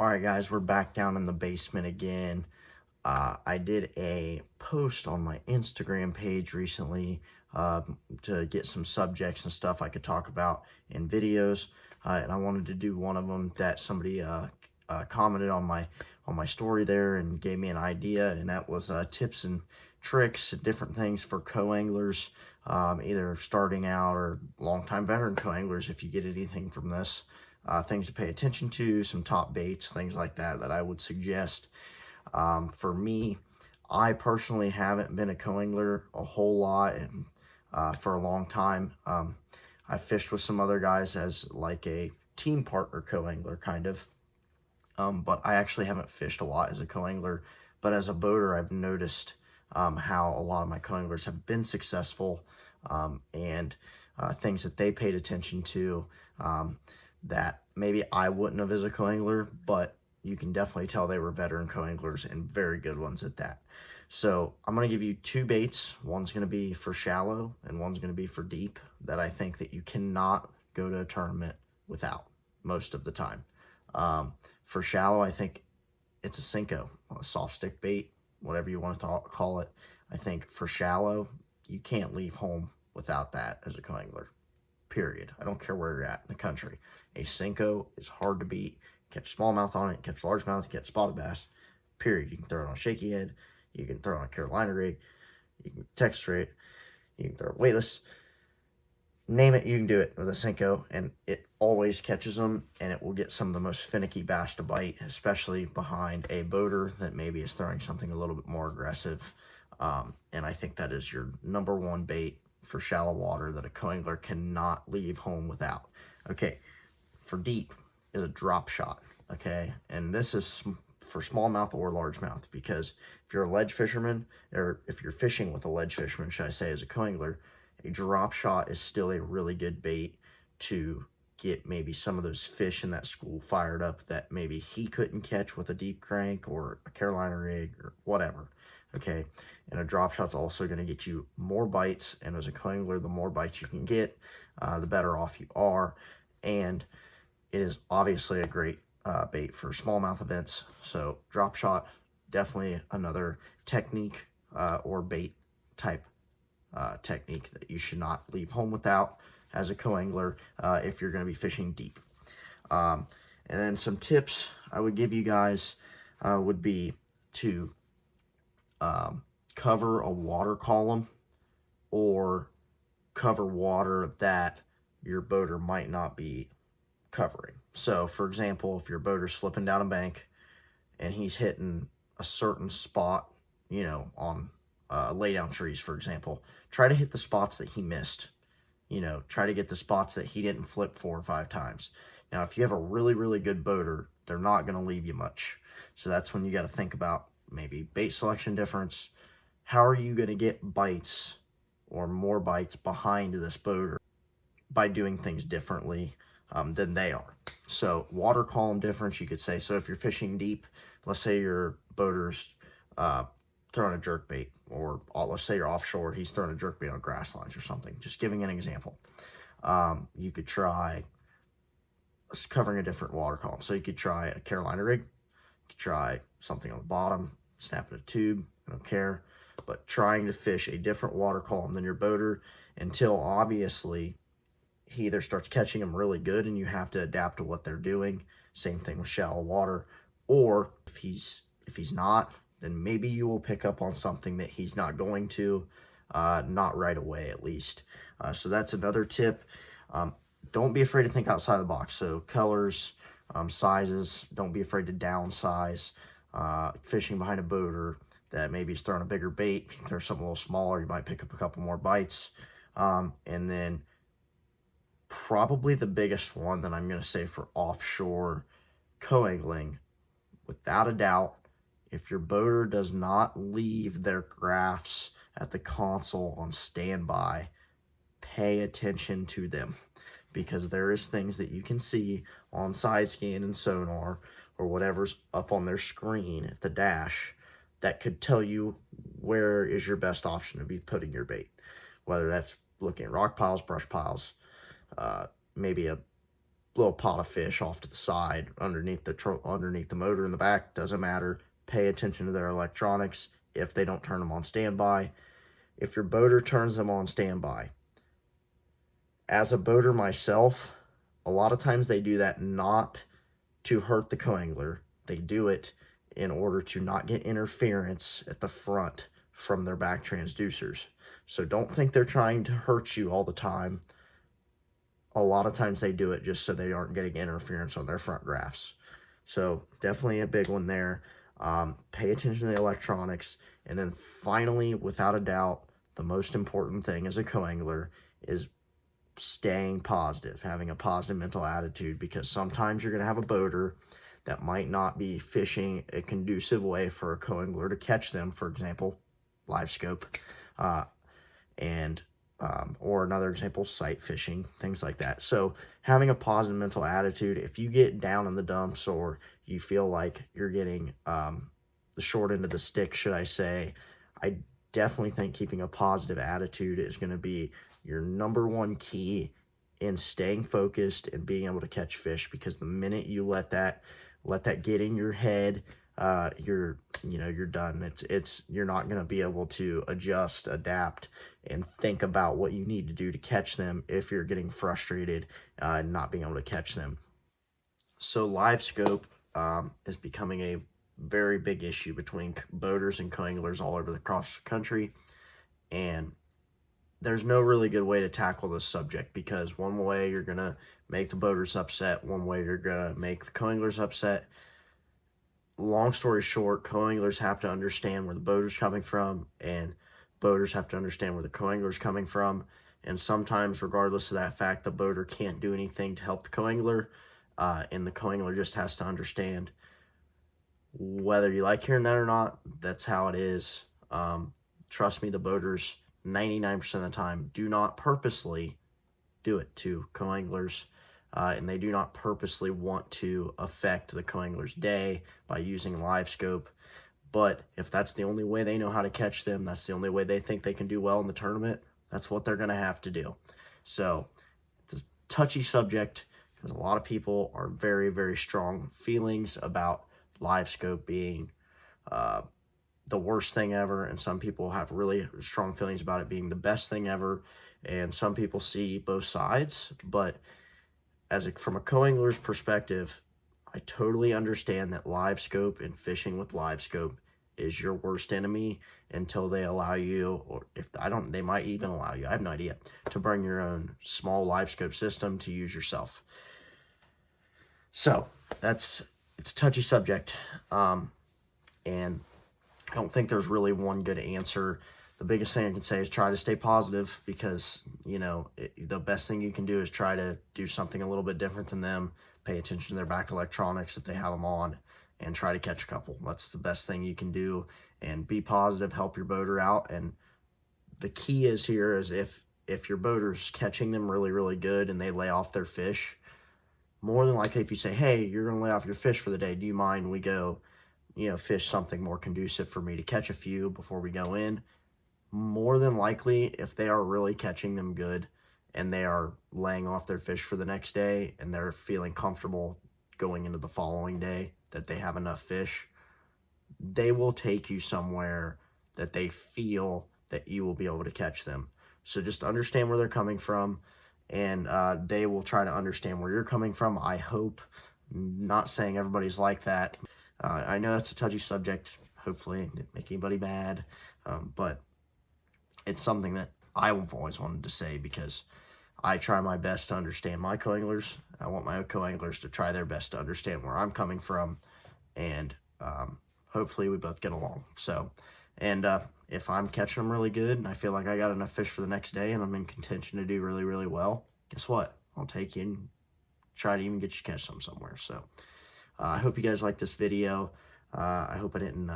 All right, guys, we're back down in the basement again. I did a post on my Instagram page recently to get some subjects and stuff I could talk about in videos, and I wanted to do one of them that somebody commented on my story there and gave me an idea, and that was tips and tricks, different things for co-anglers, either starting out or longtime veteran co-anglers. If you get anything from this. Things to pay attention to, some top baits, things like that I would suggest. For me, I personally haven't been a co-angler a whole lot and for a long time. I fished with some other guys as like a team partner co-angler kind of, but I actually haven't fished a lot as a co-angler. But as a boater, I've noticed how a lot of my co-anglers have been successful, and things that they paid attention to. That maybe I wouldn't have as a co-angler, but you can definitely tell they were veteran co-anglers and very good ones at that. So I'm going to give you two baits. One's going to be for shallow and one's going to be for deep that I think that you cannot go to a tournament without most of the time. For shallow, I think it's a Senko, a soft stick bait, whatever you want to call it. I think for shallow, you can't leave home without that as a co-angler. Period. I don't care where you're at in the country. A Senko is hard to beat. Catch smallmouth on it, catch largemouth, catch spotted bass. Period. You can throw it on a shaky head. You can throw it on a Carolina rig. You can Texas straight. You can throw it weightless. Name it, you can do it with a Senko, and it always catches them, and it will get some of the most finicky bass to bite, especially behind a boater that maybe is throwing something a little bit more aggressive. And I think that is your number one bait for shallow water that a co-angler cannot leave home without. Okay, for deep is a drop shot, okay? And this is for smallmouth or largemouth, because if you're a ledge fisherman, or if you're fishing with a ledge fisherman, should I say, as a co-angler, a drop shot is still a really good bait to get maybe some of those fish in that school fired up that maybe he couldn't catch with a deep crank or a Carolina rig or whatever. Okay, and a drop shot's also going to get you more bites, and as a co-angler, the more bites you can get, the better off you are. And it is obviously a great bait for smallmouth events. So drop shot, definitely another technique or bait type technique that you should not leave home without as a co-angler if you're going to be fishing deep. And then some tips I would give you guys would be to cover a water column or cover water that your boater might not be covering. So, for example, if your boater's slipping down a bank and he's hitting a certain spot, you know, on laydown trees, for example, try to hit the spots that he missed. You know, try to get the spots that he didn't flip 4 or 5 times. Now, if you have a really, really good boater, they're not going to leave you much. So that's when you got to think about maybe bait selection difference. How are you going to get bites or more bites behind this boater by doing things differently than they are? So water column difference, you could say. So if you're fishing deep, let's say your boater's throwing a jerk bait, or let's say you're offshore, he's throwing a jerk bait on grass lines or something. Just giving an example. You could try covering a different water column. So you could try a Carolina rig, you could try something on the bottom, snapping a tube, I don't care, but trying to fish a different water column than your boater until obviously he either starts catching them really good and you have to adapt to what they're doing. Same thing with shallow water. Or if he's not, then maybe you will pick up on something that he's not going to, not right away at least. So that's another tip. Don't be afraid to think outside the box. So colors, sizes, don't be afraid to downsize. Fishing behind a boater that maybe is throwing a bigger bait. If you throw something a little smaller, you might pick up a couple more bites. And then probably the biggest one that I'm going to say for offshore co-angling, without a doubt, if your boater does not leave their graphs at the console on standby, pay attention to them, because there is things that you can see on side scan and sonar or whatever's up on their screen at the dash that could tell you where is your best option to be putting your bait, whether that's looking at rock piles, brush piles, maybe a little pot of fish off to the side underneath the motor in the back, doesn't matter. Pay attention to their electronics if they don't turn them on standby. If your boater turns them on standby, as a boater myself, a lot of times they do that not to hurt the coangler. They do it in order to not get interference at the front from their back transducers. So don't think they're trying to hurt you all the time. A lot of times they do it just so they aren't getting interference on their front graphs. So definitely a big one there. Pay attention to the electronics. And then finally, without a doubt, the most important thing as a coangler is staying positive, having a positive mental attitude, because sometimes you're going to have a boater that might not be fishing a conducive way for a coangler to catch them, for example, live scope, or another example, sight fishing, things like that. So having a positive mental attitude, if you get down in the dumps or you feel like you're getting the short end of the stick, should I say, I definitely think keeping a positive attitude is going to be your number one key in staying focused and being able to catch fish, because the minute you let that get in your head, you're done. You're not going to be able to adjust, adapt, and think about what you need to do to catch them if you're getting frustrated and not being able to catch them. So live scope is becoming a very big issue between boaters and coanglers all over the cross country, and there's no really good way to tackle this subject, because one way you're going to make the boaters upset, one way you're going to make the coanglers upset. Long story short, coanglers have to understand where the boater's coming from, and boaters have to understand where the coangler's coming from. And sometimes, regardless of that fact, the boater can't do anything to help the coangler, and the coangler just has to understand. Whether you like hearing that or not, that's how it is. Trust me, the boaters 99% of the time do not purposely do it to coanglers, and they do not purposely want to affect the coangler's day by using live scope. But if that's the only way they know how to catch them, that's the only way they think they can do well in the tournament, that's what they're going to have to do. So it's a touchy subject, because a lot of people are very, very strong feelings about live scope being the worst thing ever, and some people have really strong feelings about it being the best thing ever, and some people see both sides. But from a coangler's perspective, I totally understand that live scope and fishing with live scope is your worst enemy until they allow you, or they might even allow you, I have no idea, to bring your own small live scope system to use yourself. So it's a touchy subject, and I don't think there's really one good answer. The biggest thing I can say is try to stay positive, because, the best thing you can do is try to do something a little bit different than them. Pay attention to their back electronics if they have them on, and try to catch a couple. That's the best thing you can do, and be positive, help your boater out. And the key is here is if your boater's catching them really, really good and they lay off their fish, more than likely if you say, hey, you're going to lay off your fish for the day, do you mind we go fish something more conducive for me to catch a few before we go in? More than likely, if they are really catching them good and they are laying off their fish for the next day and they're feeling comfortable going into the following day that they have enough fish, they will take you somewhere that they feel that you will be able to catch them. So just understand where they're coming from, and they will try to understand where you're coming from, I hope. Not saying everybody's like that. I know that's a touchy subject. Hopefully it didn't make anybody mad, but it's something that I've always wanted to say, because I try my best to understand my coanglers. I want my coanglers to try their best to understand where I'm coming from, and hopefully we both get along. So, and if I'm catching them really good and I feel like I got enough fish for the next day and I'm in contention to do really, really well, guess what? I'll take you and try to even get you to catch some somewhere. So I hope you guys like this video. I hope I didn't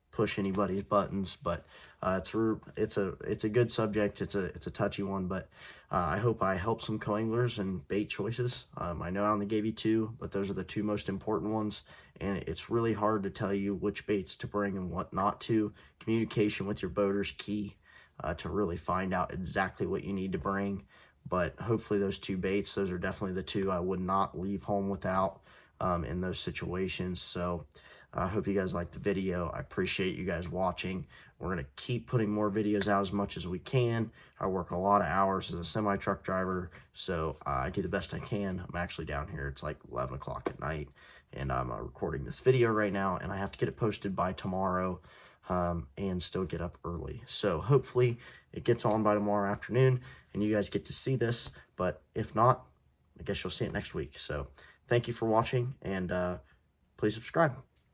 push anybody's buttons, but it's a good subject. It's a touchy one, but I hope I help some coanglers and bait choices. I know I only gave you two, but those are the two most important ones, and it's really hard to tell you which baits to bring and what not to. Communication with your boater's key to really find out exactly what you need to bring. But hopefully those two baits, those are definitely the two I would not leave home without in those situations. So I hope you guys liked the video. I appreciate you guys watching. We're going to keep putting more videos out as much as we can. I work a lot of hours as a semi-truck driver, so I do the best I can. I'm actually down here. It's like 11 o'clock at night, and I'm recording this video right now, and I have to get it posted by tomorrow and still get up early. So hopefully it gets on by tomorrow afternoon, and you guys get to see this. But if not, I guess you'll see it next week. So thank you for watching, and please subscribe.